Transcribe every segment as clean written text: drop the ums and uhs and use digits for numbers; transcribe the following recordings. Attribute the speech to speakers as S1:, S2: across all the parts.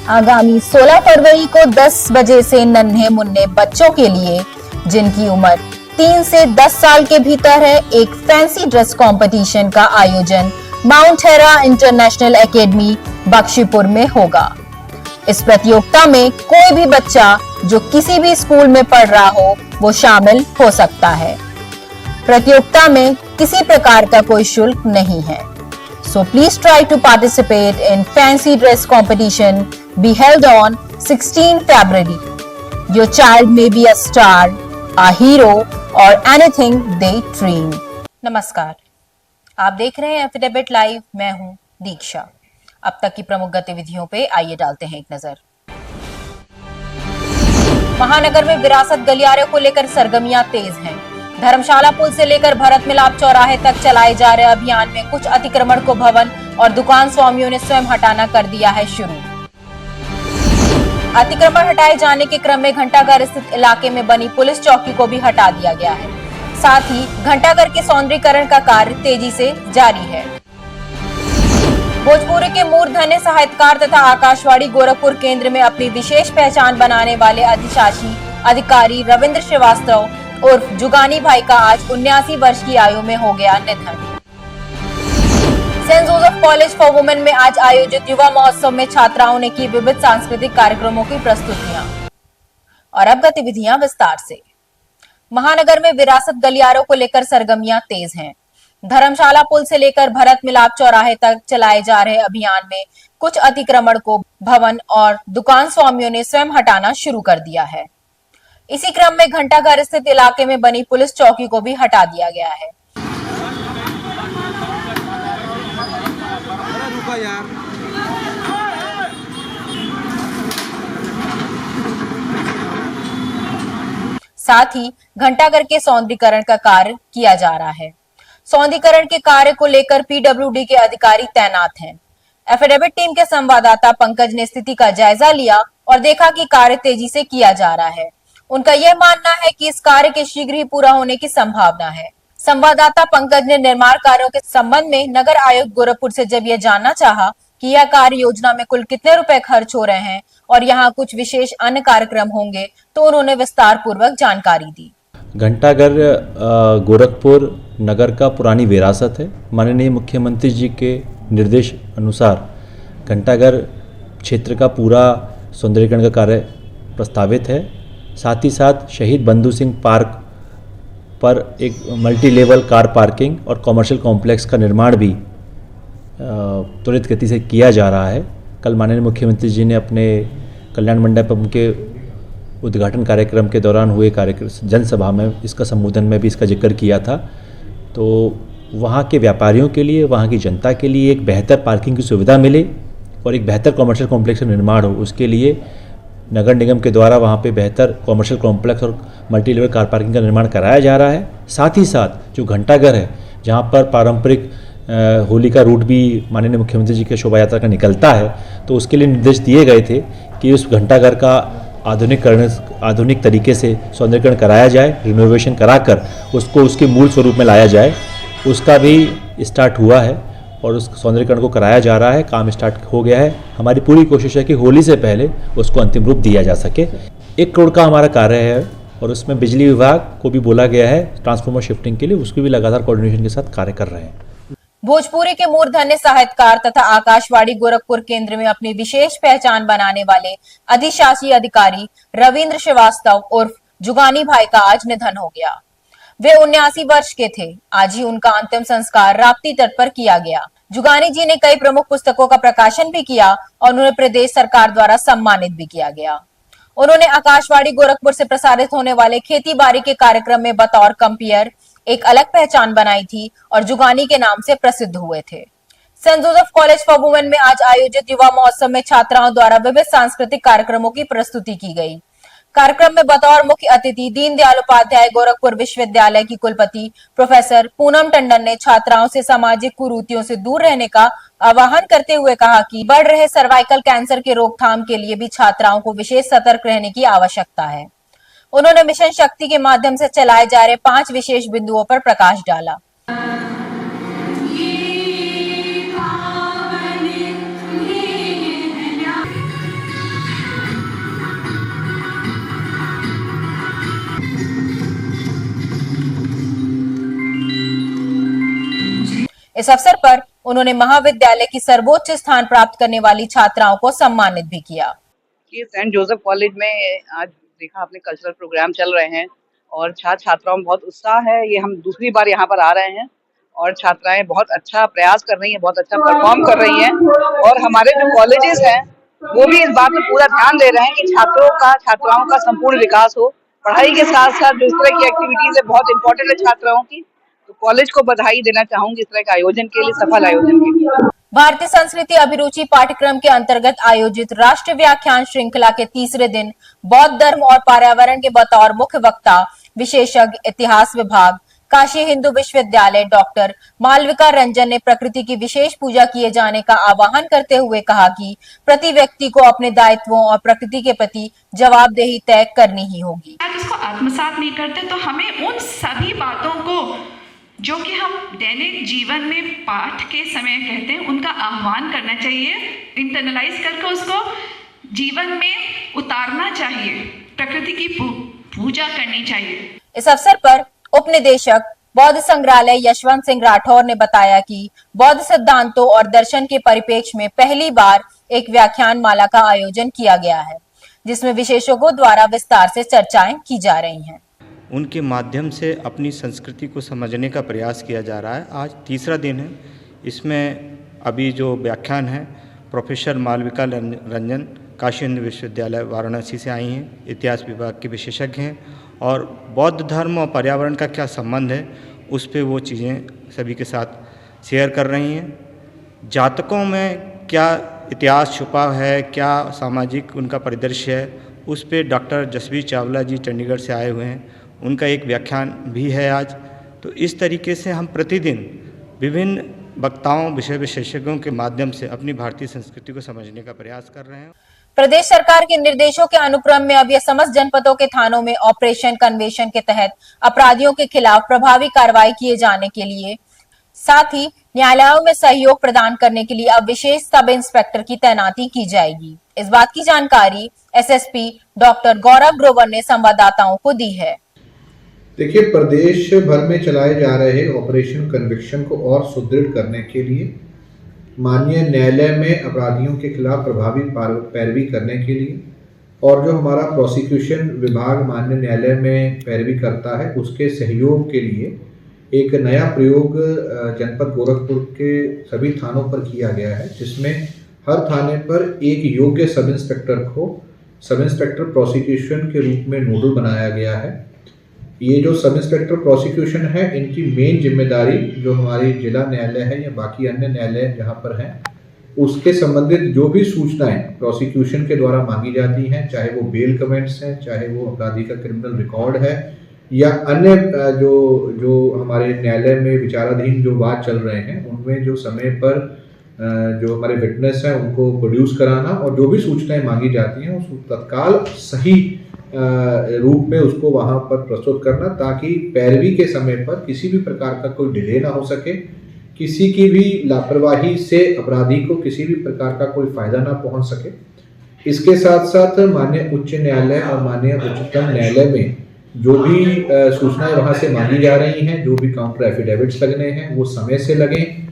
S1: आगामी 16 फरवरी को 10 बजे से नन्हे मुन्ने बच्चों के लिए, जिनकी उम्र 3 से 10 साल के भीतर है, एक फैंसी ड्रेस कंपटीशन का आयोजन mount Hera international academy Bakhshipur में होगा। इस प्रतियोगिता में कोई भी बच्चा जो किसी भी स्कूल में पढ़ रहा हो वो शामिल हो सकता है। प्रतियोगिता में किसी प्रकार का कोई शुल्क नहीं है। So please try to participate in fancy dress competition be held on 16 February. Your child may be a star, a hero or anything they dream. नमस्कार, आप देख रहे हैं एफिडेविट लाइव। मैं हूं दीक्षा। अब तक की प्रमुख गतिविधियों पे आइए डालते हैं एक नजर। महानगर में विरासत गलियारे को लेकर सरगर्मियां तेज हैं। धर्मशाला पुल से लेकर भरत मिलाप चौराहे तक चलाए जा रहे अभियान में कुछ अतिक्रमण को भवन और दुकान स्वामियों ने स्वयं हटाना कर दिया है शुरू। अतिक्रमण हटाए जाने के क्रम में घंटाघर स्थित इलाके में बनी पुलिस चौकी को भी हटा दिया गया है। साथ ही घंटाघर के सौंदर्यीकरण का कार्य तेजी से जारी है। भोजपुरी के मूर्धन्य साहित्यकार तथा आकाशवाणी गोरखपुर केंद्र में अपनी विशेष पहचान बनाने वाले अधिशासी अधिकारी रविंद्र श्रीवास्तव उर्फ जुगानी भाई का आज 79 वर्ष की आयु में हो गया निधन। Saint Joseph College for Women में आज आयोजित युवा महोत्सव में छात्राओं ने की विविध सांस्कृतिक कार्यक्रमों की प्रस्तुतियां। और अब गतिविधियां विस्तार से। महानगर में विरासत गलियारों को लेकर सरगर्मियां तेज हैं। धर्मशाला पुल से लेकर भरत मिलाप चौराहे तक चलाए जा रहे अभियान में कुछ अतिक्रमण को भवन और दुकान स्वामियों ने स्वयं हटाना शुरू कर दिया है। इसी क्रम में घंटाघर स्थित इलाके में बनी पुलिस चौकी को भी हटा दिया गया है। साथ ही घंटाघर के सौंदर्यीकरण का कार्य किया जा रहा है। सौंदर्यीकरण के कार्य को लेकर पीडब्ल्यूडी के अधिकारी तैनात हैं। एफिडेविट टीम के संवाददाता पंकज ने स्थिति का जायजा लिया और देखा कि कार्य तेजी से किया जा रहा है। उनका यह मानना है कि इस कार्य के शीघ्र ही पूरा होने की संभावना है। संवाददाता पंकज ने निर्माण कार्यों के संबंध में नगर आयुक्त गोरखपुर से जब यह जानना चाहा कि यह कार्य योजना में कुल कितने रुपए खर्च हो रहे हैं और यहाँ कुछ विशेष अन्य कार्यक्रम होंगे, तो उन्होंने विस्तार पूर्वक जानकारी दी।
S2: घंटाघर गोरखपुर नगर का पुरानी विरासत है। माननीय मुख्यमंत्री जी के निर्देश अनुसार घंटाघर क्षेत्र का पूरा सौंदर्यीकरण का कार्य प्रस्तावित है। साथ ही साथ शहीद बंधु सिंह पार्क पर एक मल्टी लेवल कार पार्किंग और कॉमर्शियल कॉम्प्लेक्स का निर्माण भी त्वरित गति से किया जा रहा है। कल माननीय मुख्यमंत्री जी ने अपने कल्याण मंडपम के उद्घाटन कार्यक्रम के दौरान हुए कार्यक्रम जनसभा में इसका संबोधन में भी इसका जिक्र किया था। तो वहाँ के व्यापारियों के लिए, वहाँ की जनता के लिए एक बेहतर पार्किंग की सुविधा मिले और एक बेहतर कॉमर्शियल कॉम्प्लेक्स का निर्माण हो, उसके लिए नगर निगम के द्वारा वहाँ पे बेहतर कॉमर्शियल कॉम्प्लेक्स और मल्टी लेवल कार पार्किंग का निर्माण कराया जा रहा है। साथ ही साथ जो घंटाघर है, जहाँ पर पारंपरिक होली का रूट भी माननीय मुख्यमंत्री जी के शोभा यात्रा का निकलता है, तो उसके लिए निर्देश दिए गए थे कि उस घंटाघर का आधुनिक तरीके से सौंदर्यीकरण कराया जाए, रिनोवेशन कराकर उसको उसके मूल स्वरूप में लाया जाए। उसका भी स्टार्ट हुआ है और उस सौंदर्यीकरण को कराया जा रहा है। काम स्टार्ट हो गया है। हमारी पूरी कोशिश है कि होली से पहले उसको अंतिम रूप दिया जा सके। 1 करोड़ का हमारा कार्य है और उसमें बिजली विभाग को भी बोला गया है ट्रांसफार्मर शिफ्टिंग के लिए, उसकी भी लगातार कोऑर्डिनेशन के साथ कार्य कर रहे हैं।
S1: भोजपुरी के मूर्धन्य साहित्यकार तथा आकाशवाणी गोरखपुर केंद्र में अपनी विशेष पहचान बनाने वाले अधिशासी अधिकारी रविंद्र श्रीवास्तव उर्फ जुगानी भाई का आज निधन हो गया। वे 79 वर्ष के थे। आज ही उनका अंतिम संस्कार राप्ती तट पर किया गया। जुगानी जी ने कई प्रमुख पुस्तकों का प्रकाशन भी किया और उन्हें प्रदेश सरकार द्वारा सम्मानित भी किया गया। उन्होंने आकाशवाणी गोरखपुर से प्रसारित होने वाले खेती बाड़ी के कार्यक्रम में बतौर कंपेयर एक अलग पहचान बनाई थी और जुगानी के नाम से प्रसिद्ध हुए थे। Saint Joseph College for Women में आज आयोजित युवा महोत्सव में छात्राओं द्वारा विविध सांस्कृतिक कार्यक्रमों की प्रस्तुति की गई। कार्यक्रम में बतौर मुख्य अतिथि दीनदयाल उपाध्याय गोरखपुर विश्वविद्यालय की कुलपति प्रोफेसर पूनम टंडन ने छात्राओं से सामाजिक कुरीतियों से दूर रहने का आह्वान करते हुए कहा कि बढ़ रहे सर्वाइकल कैंसर के रोकथाम के लिए भी छात्राओं को विशेष सतर्क रहने की आवश्यकता है। उन्होंने मिशन शक्ति के माध्यम से चलाए जा रहे 5 विशेष बिंदुओं पर प्रकाश डाला। इस अवसर पर उन्होंने महाविद्यालय की सर्वोच्च स्थान प्राप्त करने वाली छात्राओं को सम्मानित भी किया।
S3: कि सेंट जोसेफ कॉलेज में आज देखा आपने कल्चरल प्रोग्राम चल रहे हैं और छात्र छात्राओं में बहुत उत्साह है। ये हम दूसरी बार यहाँ पर आ रहे हैं और छात्राएं बहुत अच्छा प्रयास कर रही हैं, बहुत अच्छा परफॉर्म कर रही हैं और हमारे जो कॉलेजेस हैं वो भी इस बात पे पूरा ध्यान दे रहे हैं कि छात्राओं का संपूर्ण विकास हो। पढ़ाई के साथ साथ जो इस तरह की एक्टिविटीज है बहुत इंपॉर्टेंट है छात्राओं की, तो कॉलेज को बधाई देना चाहूंगी इस तरह के आयोजन के लिए, सफल आयोजन के लिए।
S1: भारतीय संस्कृति अभिरुचि पाठ्यक्रम के अंतर्गत आयोजित राष्ट्रीय व्याख्यान श्रृंखला के तीसरे दिन बौद्ध धर्म और पर्यावरण के बतौर मुख्य वक्ता विशेषज्ञ इतिहास विभाग काशी हिंदू विश्वविद्यालय डॉक्टर मालविका रंजन ने प्रकृति की विशेष पूजा किए जाने का आह्वान करते हुए कहा कि प्रति व्यक्ति को अपने दायित्वों और प्रकृति के प्रति जवाबदेही तय करनी ही होगी।
S4: उसको आत्मसात नहीं करते तो हमें उन सभी बातों को जो कि हम दैनिक जीवन में पाठ के समय कहते हैं उनका आह्वान करना चाहिए, इंटरनलाइज करके उसको जीवन में उतारना चाहिए, प्रकृति की पूजा करनी चाहिए।
S1: इस अवसर पर उपनिदेशक बौद्ध संग्रहालय यशवंत सिंह राठौर ने बताया कि बौद्ध सिद्धांतों और दर्शन के परिप्रेक्ष्य में पहली बार एक व्याख्यान माला का आयोजन किया गया है, जिसमें विशेषज्ञों द्वारा विस्तार से चर्चाएं की जा रही हैं।
S5: उनके माध्यम से अपनी संस्कृति को समझने का प्रयास किया जा रहा है। आज तीसरा दिन है। इसमें अभी जो व्याख्यान है प्रोफेसर मालविका रंजन काशी हिंदू विश्वविद्यालय वाराणसी से आई हैं, इतिहास विभाग के विशेषज्ञ हैं और बौद्ध धर्म और पर्यावरण का क्या संबंध है उस पे वो चीज़ें सभी के साथ शेयर कर रही हैं। जातकों में क्या इतिहास छुपा है, क्या सामाजिक उनका परिदृश्य है, उस पे डॉक्टर जसवीर चावला जी चंडीगढ़ से आए हुए हैं, उनका एक व्याख्यान भी है आज। तो इस तरीके से हम प्रतिदिन विभिन्न वक्ताओं विषय विशेषज्ञों के माध्यम से अपनी भारतीय संस्कृति को समझने का प्रयास कर रहे हैं।
S1: प्रदेश सरकार के निर्देशों के अनुक्रम में अब यह समस्त जनपदों के थानों में ऑपरेशन कन्वेंशन के तहत अपराधियों के खिलाफ प्रभावी कार्रवाई किए जाने के लिए साथ ही न्यायालयों में सहयोग प्रदान करने के लिए अब विशेष सब इंस्पेक्टर की तैनाती की जाएगी। इस बात की जानकारी एसएसपी डॉक्टर गौरव ग्रोवर ने संवाददाताओं को दी है।
S6: देखिए, प्रदेश भर में चलाए जा रहे ऑपरेशन कन्विक्शन को और सुदृढ़ करने के लिए माननीय न्यायालय में अपराधियों के खिलाफ प्रभावी पैरवी करने के लिए और जो हमारा प्रोसिक्यूशन विभाग माननीय न्यायालय में पैरवी करता है उसके सहयोग के लिए एक नया प्रयोग जनपद गोरखपुर के सभी थानों पर किया गया है, जिसमें हर थाने पर एक योग्य सब इंस्पेक्टर को सब इंस्पेक्टर प्रोसिक्यूशन के रूप में नोडल बनाया गया है। ये जो सब इंस्पेक्टर प्रोसिक्यूशन है, इनकी मेन जिम्मेदारी जो हमारी जिला न्यायालय है या बाकी अन्य न्यायालय जहाँ पर हैं उसके संबंधित जो भी सूचनाएं प्रोसिक्यूशन के द्वारा मांगी जाती हैं, चाहे वो बेल कमेंट्स हैं, चाहे वो अपराधी का क्रिमिनल रिकॉर्ड है या अन्य जो हमारे न्यायालय में विचाराधीन जो वाद चल रहे हैं, उनमें जो समय पर जो हमारे विटनेस हैं उनको प्रोड्यूस कराना और जो भी सूचनाएं मांगी जाती हैं उस तत्काल सही रूप में उसको वहां पर प्रस्तुत करना, ताकि पैरवी के समय पर किसी भी प्रकार का कोई डिले ना हो सके, किसी की भी लापरवाही से अपराधी को किसी भी प्रकार का कोई फायदा ना पहुंच सके। इसके साथ साथ माननीय उच्च न्यायालय और माननीय उच्चतम न्यायालय में जो भी सूचनाएं वहां से मांगी जा रही हैं, जो भी काउंटर एफिडेविट्स लगने हैं वो समय से लगें,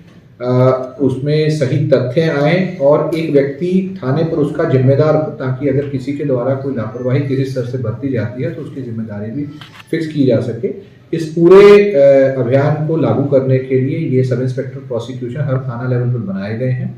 S6: उसमें सही तथ्य आए और एक व्यक्ति थाने पर उसका जिम्मेदार हो, ताकि अगर किसी के द्वारा कोई लापरवाही किसी स्तर से बरती जाती है तो उसकी जिम्मेदारी भी फिक्स की जा सके। इस पूरे अभियान को लागू करने के लिए ये सब इंस्पेक्टर प्रोसिक्यूशन हर थाना लेवल पर बनाए गए हैं।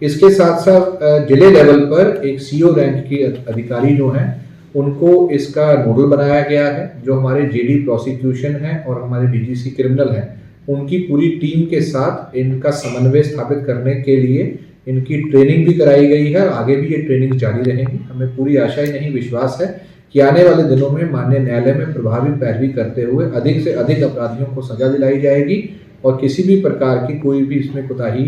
S6: इसके साथ साथ जिले लेवल पर एक सीओ रैंक के अधिकारी जो हैं उनको इसका नोडल बनाया गया है। जो हमारे जेडी प्रोसिक्यूशन है और हमारे डीजीसी क्रिमिनल है, उनकी पूरी टीम के साथ इनका समन्वय स्थापित करने के लिए इनकी ट्रेनिंग भी कराई गई है। आगे भी ये ट्रेनिंग जारी रहेगी। हमें पूरी आशा ही नहीं विश्वास है कि आने वाले दिनों में माननीय न्यायालय में प्रभावी पैरवी करते हुए अधिक से अधिक अपराधियों को सजा दिलाई जाएगी और किसी भी प्रकार की कोई भी इसमें कोताही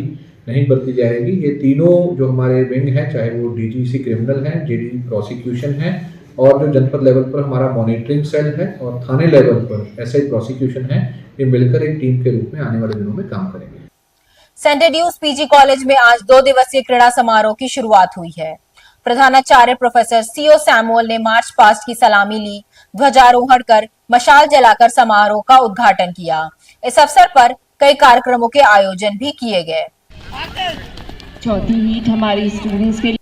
S6: नहीं बरती जाएगी। ये तीनों जो हमारे विंग हैं, चाहे वो डीजीसी क्रिमिनल हैं, जेडी प्रोसिक्यूशन है और जो जनपद लेवल पर हमारा मॉनिटरिंग सेल है और थाने लेवल पर एसआई प्रोसिक्यूशन है, ये मिलकर एक टीम के रूप में आने वाले दिनों में काम करेंगे।
S1: सेंट ड्यूज पीजी कॉलेज में आज 2 दिवसीय क्रीड़ा समारोह की शुरुआत हुई है। प्रधानाचार्य प्रोफेसर सीओ सैमुअल ने मार्च पास्ट की सलामी ली, ध्वजारोहण कर मशाल जलाकर समारोह का उद्घाटन किया। इस अवसर पर कई कार्यक्रमों के आयोजन भी किए गए।
S7: चौथी हीट हमारी स्टूडेंट्स के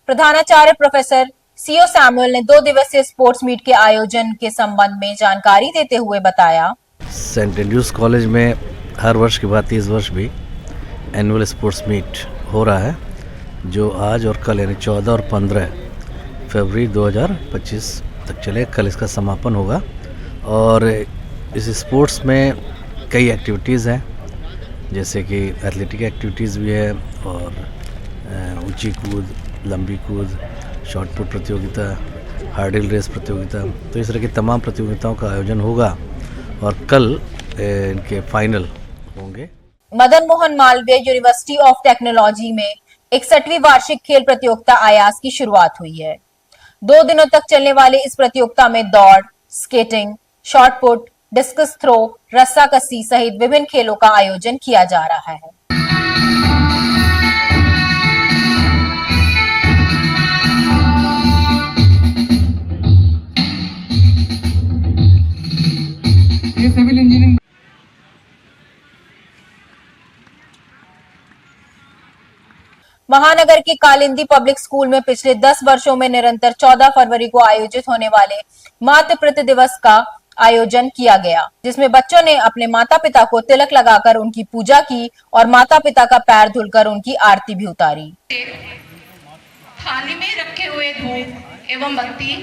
S1: प्रधानाचार्य प्रोफेसर सीओ सैमुअल ने 2 दिवसीय स्पोर्ट्स मीट के आयोजन के संबंध में जानकारी देते हुए बताया,
S8: सेंट एंड्रूज कॉलेज में हर वर्ष की भांति इस वर्ष भी एनुअल स्पोर्ट्स मीट हो रहा है, जो आज और कल यानी 14 और 15 फरवरी 2025 तक चले। कल इसका समापन होगा और इस स्पोर्ट्स में कई एक्टिविटीज़ हैं, जैसे कि एथलेटिक एक्टिविटीज़ भी है और ऊंची कूद, लंबी कूद, शॉट पुट प्रतियोगिता, हार्डल रेस प्रतियोगिता, तो इस तरह की तमाम प्रतियोगिताओं का आयोजन होगा और कल इनके फाइनल होंगे।
S1: Madan Mohan Malviya university of technology में 61वीं वार्षिक खेल प्रतियोगिता आयास की शुरुआत हुई है। 2 दिनों तक चलने वाले इस प्रतियोगिता में दौड़, skating, shot put, discus throw, रस्साकसी सहित विभिन्न खेलों का आयोजन किया जा रहा है।
S9: ये सिविल इंजीनियरिंग
S1: महानगर के कालिंदी पब्लिक स्कूल में पिछले 10 वर्षों में निरंतर 14 फरवरी को आयोजित होने वाले मातृ पितृ दिवस का आयोजन किया गया, जिसमें बच्चों ने अपने माता पिता को तिलक लगाकर उनकी पूजा की और माता पिता का पैर धुलकर उनकी आरती भी उतारी।
S4: थाली में रखे हुए धूप एवं बत्ती।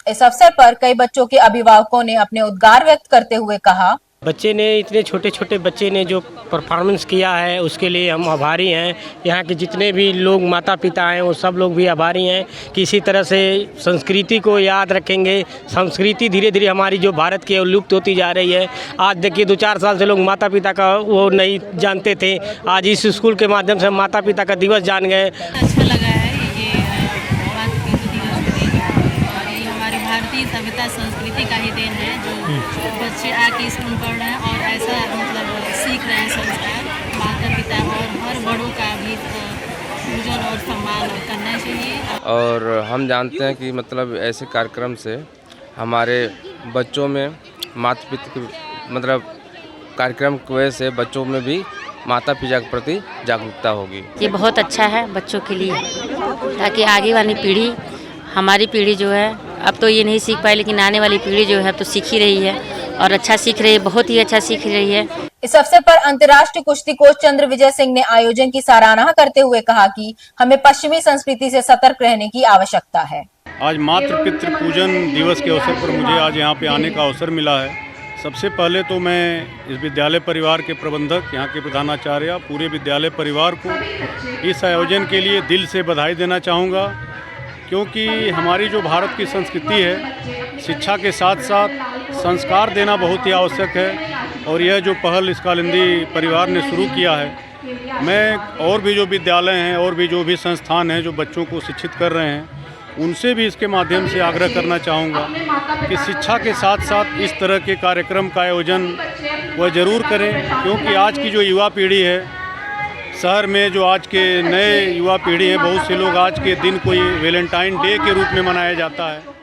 S1: इस अवसर पर कई बच्चों के अभिभावकों ने अपने उद्गार व्यक्त करते हुए कहा,
S10: बच्चे ने, इतने छोटे छोटे बच्चे ने जो परफॉर्मेंस किया है उसके लिए हम आभारी हैं। यहाँ के जितने भी लोग माता पिता हैं वो सब लोग भी आभारी हैं कि इसी तरह से संस्कृति को याद रखेंगे। संस्कृति धीरे धीरे हमारी जो भारत की लुप्त होती जा रही है। आज देखिए 2-4 साल से लोग माता पिता का वो नहीं जानते थे, आज इस स्कूल के माध्यम से हम माता पिता का दिवस जान गए।
S11: अच्छा लगा है ये हमारे भारतीय सभ्यता संस्कृति का ही देन है, जो बच्चे आके स्कूल पढ़ रहे हैं और ऐसा मतलब सीख रहे हैं संस्कार। माता पिता और हर बड़ों का भी पूजन और सम्मान करना चाहिए।
S12: और हम जानते हैं कि मतलब ऐसे कार्यक्रम से हमारे बच्चों में माता पिता की मतलब कार्यक्रम की वजह से बच्चों में भी माता पिता के प्रति जागरूकता होगी।
S11: ये बहुत अच्छा है बच्चों के लिए, ताकि आगे वाली पीढ़ी, हमारी पीढ़ी जो है अब तो ये नहीं सीख पाई, लेकिन आने वाली पीढ़ी जो है अब तो सीख ही रही है और अच्छा सीख रही है, बहुत ही अच्छा सीख रही है।
S1: इस अवसर पर अंतर्राष्ट्रीय कुश्ती कोच चंद्र विजय सिंह ने आयोजन की सराहना करते हुए कहा कि हमें पश्चिमी संस्कृति से सतर्क रहने की आवश्यकता है।
S13: आज मातृ पितृ पूजन दिवस के अवसर पर मुझे आज यहाँ पे आने का अवसर मिला है। सबसे पहले तो मैं इस विद्यालय परिवार के प्रबंधक, यहाँ के प्रधानाचार्य, पूरे विद्यालय परिवार को इस आयोजन के लिए दिल से बधाई देना चाहूँगा, क्योंकि हमारी जो भारत की संस्कृति है, शिक्षा के साथ साथ संस्कार देना बहुत ही आवश्यक है। और यह जो पहल इस कालिंदी परिवार ने शुरू किया है, मैं और भी जो विद्यालय हैं और भी जो भी संस्थान हैं जो बच्चों को शिक्षित कर रहे हैं, उनसे भी इसके माध्यम से आग्रह करना चाहूँगा कि शिक्षा के साथ साथ इस तरह के कार्यक्रम का आयोजन वह ज़रूर करें, क्योंकि आज की जो युवा पीढ़ी है, शहर में जो आज के नए युवा पीढ़ी है, बहुत से लोग आज के दिन को ये वैलेंटाइन डे के रूप में मनाया जाता है।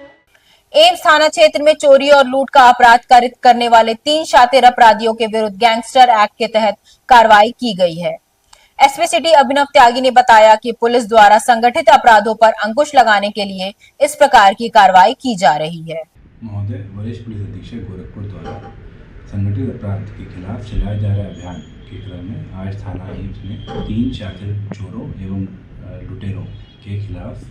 S1: एम्स थाना क्षेत्र में चोरी और लूट का अपराध कारित करने वाले 3 शातिर अपराधियों के विरुद्ध गैंगस्टर एक्ट के तहत कार्रवाई की गई है। एसपी सिटी अभिनव त्यागी ने बताया कि पुलिस द्वारा संगठित अपराधों पर अंकुश लगाने के लिए इस प्रकार की कार्रवाई की जा रही है।
S14: महोदय, वरिष्ठ पुलिस अधीक्षक गोरखपुर द्वारा संगठित अपराध के खिलाफ चलाए जा रहे अभियान के क्रम में आज थाना एम्स में 3 शातिर चोरों एवं लुटेरों के खिलाफ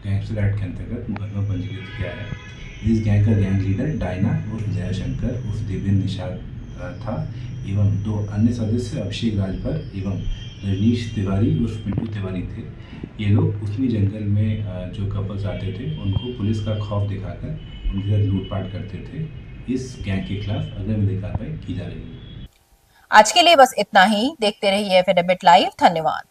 S14: गैंगस्टर एक्ट के अंतर्गत मुकदमा पंजीकृत किया है। इस गैंग का गैंग लीडर डायना उर्फ जयशंकर उर्फ देवेंद्र निषाद था एवं 2 अन्य सदस्य अभिषेक राजभर एवं रजनीश तिवारी उर्फ पिंटू तिवारी थे। ये लोग उसी जंगल में जो कपल्स आते थे उनको पुलिस का खौफ दिखाकर उनके साथ लूटपाट करते थे। इस गैंग के खिलाफ अग्रिम कार्रवाई की जा रही है।
S1: आज के लिए बस इतना ही। देखते रहिए फिर लाइव। धन्यवाद।